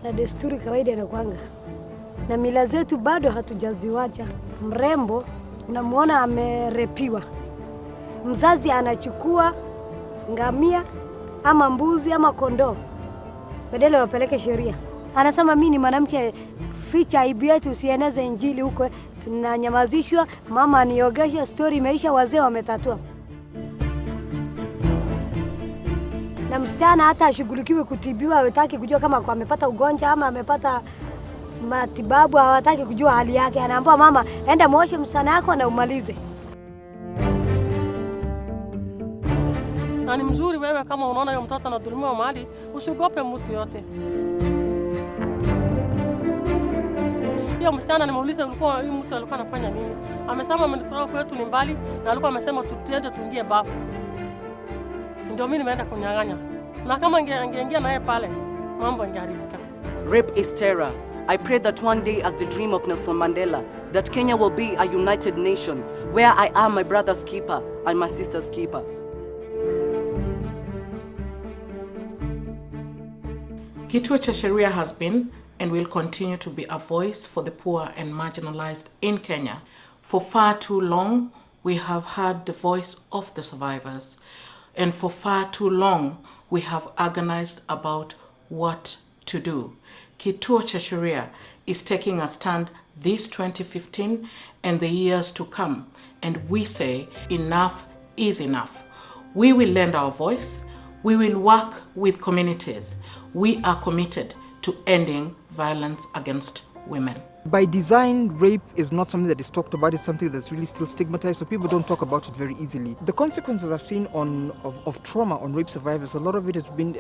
na desturi kawaida inakuanga. Na mila zetu bado hatujaziwacha. Mrembo unamuona amerepiwa, mzazi anachukua ngamia ama mbuzi ama kondoo, badala wapeleke sheria. Anasema mimi ni mwanamke, ficha aibu yetu, usieneze injili huko. Tunanyamazishwa, mama aniogesha, story imeisha, wazee wametatua. Na msichana hata ashughulikiwe kutibiwa, hawataki kujua kama amepata ugonjwa ama amepata matibabu, hawataki kujua hali yake. Anaambiwa mama, enda muoshe msichana yako na umalize. Na ni mzuri wewe kama unaona yule mtoto anadhulumiwa mahali, usiogope mtu yote. Hiyo msichana nimeuliza ulikuwa huyu mtu alikuwa anafanya nini? Amesema amenitoa kwetu ni mbali na alikuwa amesema tuende tuingie bafu. Ndio mimi nimeenda kunyang'anya. Na kama angeingia naye pale, mambo yangeharibika. Rape is terror. I pray that one day, as the dream of Nelson Mandela, that Kenya will be a united nation where I am my brother's keeper and my sister's keeper. Kituo Cha Sheria has been and will continue to be a voice for the poor and marginalized in Kenya. For far too long, we have heard the voice of the survivors. And for far too long, we have agonized about what to do. Kituo Cha Sheria is taking a stand this 2015 and the years to come. And we say enough is enough. We will lend our voice. We will work with communities. We are committed to ending violence against women. By design, rape is not something that is talked about. It's something that's really still stigmatized, so people don't talk about it very easily. The consequences I've seen of trauma on rape survivors, a lot of it has been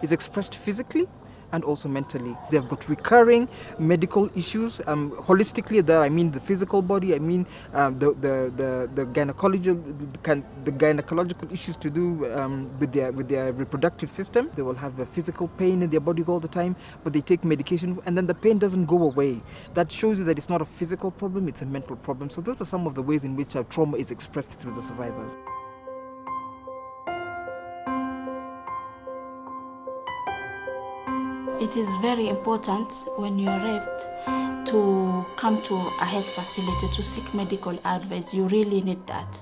is expressed physically and also mentally. They've got recurring medical issues. Holistically, there I mean the physical body. I mean the gynecological issues to do with their reproductive system. They will have a physical pain in their bodies all the time, but they take medication and then the pain doesn't go away. That shows you that it's not a physical problem; it's a mental problem. So those are some of the ways in which trauma is expressed through the survivors. It is very important when you're raped to come to a health facility to seek medical advice. You really need that.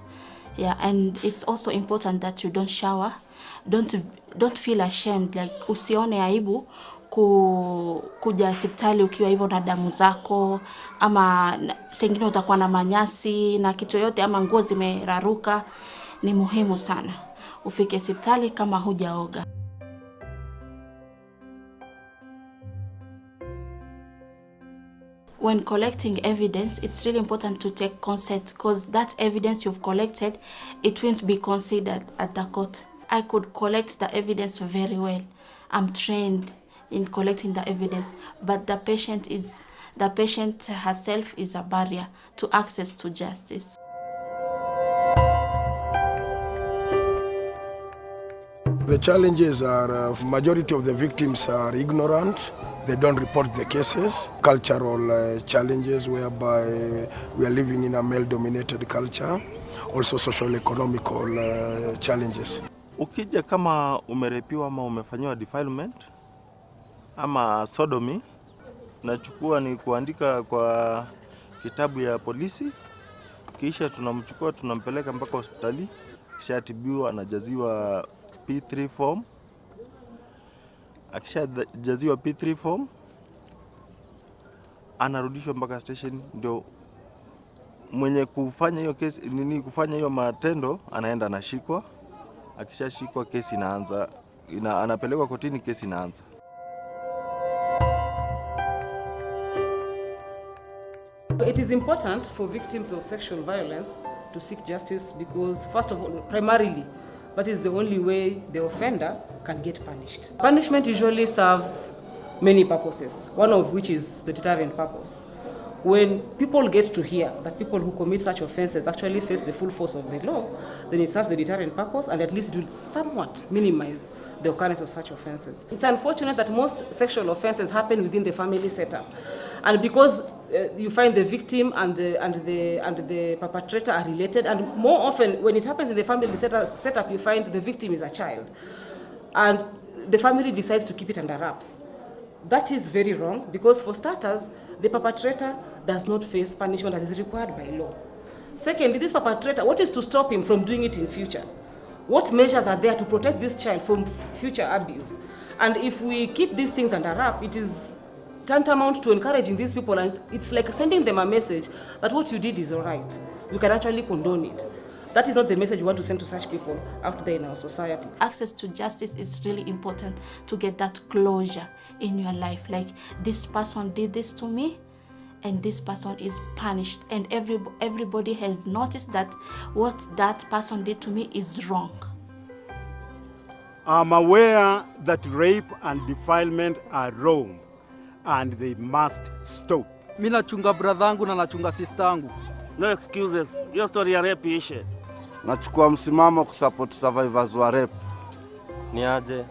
Yeah, and it's also important that you don't shower. Don't feel ashamed, like usione aibu kuja hospitali ukiwa hivyo na damu zako, ama sengine utakuwa na manyasi na kitu yote, ama nguo zimeraruka. Ni muhimu sana ufike hospitali kama hujaoga. When collecting evidence, it's really important to take consent, because that evidence you've collected, it won't be considered at the court. I could collect the evidence very well. I'm trained in collecting the evidence, but the patient herself is a barrier to access to justice. The challenges are majority of the victims are ignorant. They don't report the cases. Cultural challenges whereby we are living in a male-dominated culture. Also social-economical challenges. Ukija kama umerepiwa ama umefanyiwa defilement ama sodomy, nachukua ni kuandika kwa kitabu ya polisi, kisha tunamchukua tunampeleka mpaka hospitali, kisha atibiwa, anajaziwa P3 form. Akishajaziwa P3 form, anarudishwa mpaka station, ndio mwenye kufanya hiyo kesi kufanya hiyo matendo anaenda anashikwa. Akishashikwa kesi inaanza, anapelekwa kotini, kesi inaanza. It is important for victims of sexual violence to seek justice because, first of all, primarily, that is the only way the offender can get punished. Punishment usually serves many purposes, one of which is the deterrent purpose. When people get to hear that people who commit such offenses actually face the full force of the law, then it serves the deterrent purpose, and at least it will somewhat minimize the occurrence of such offenses. It's unfortunate that most sexual offenses happen within the family setup, and because you find the victim and the perpetrator are related, and more often when it happens in the family setup, you find the victim is a child, and the family decides to keep it under wraps. That is very wrong because for starters, the perpetrator does not face punishment as is required by law. Secondly, this perpetrator, what is to stop him from doing it in future? What measures are there to protect this child from future abuse? And if we keep these things under wrap, it is tantamount to encouraging these people, and it's like sending them a message that what you did is all right. You can actually condone it. That is not the message we want to send to such people out there in our society. Access to justice is really important to get that closure in your life. Like, this person did this to me, and this person is punished. And everybody has noticed that what that person did to me is wrong. I'm aware that rape and defilement are wrong, and they must stop. Mimi nachunga brother yangu na nachunga sister yangu. No excuses. Your story ya rape ishe. Nachukua msimamo kusupport survivors wa rape. Ni aje?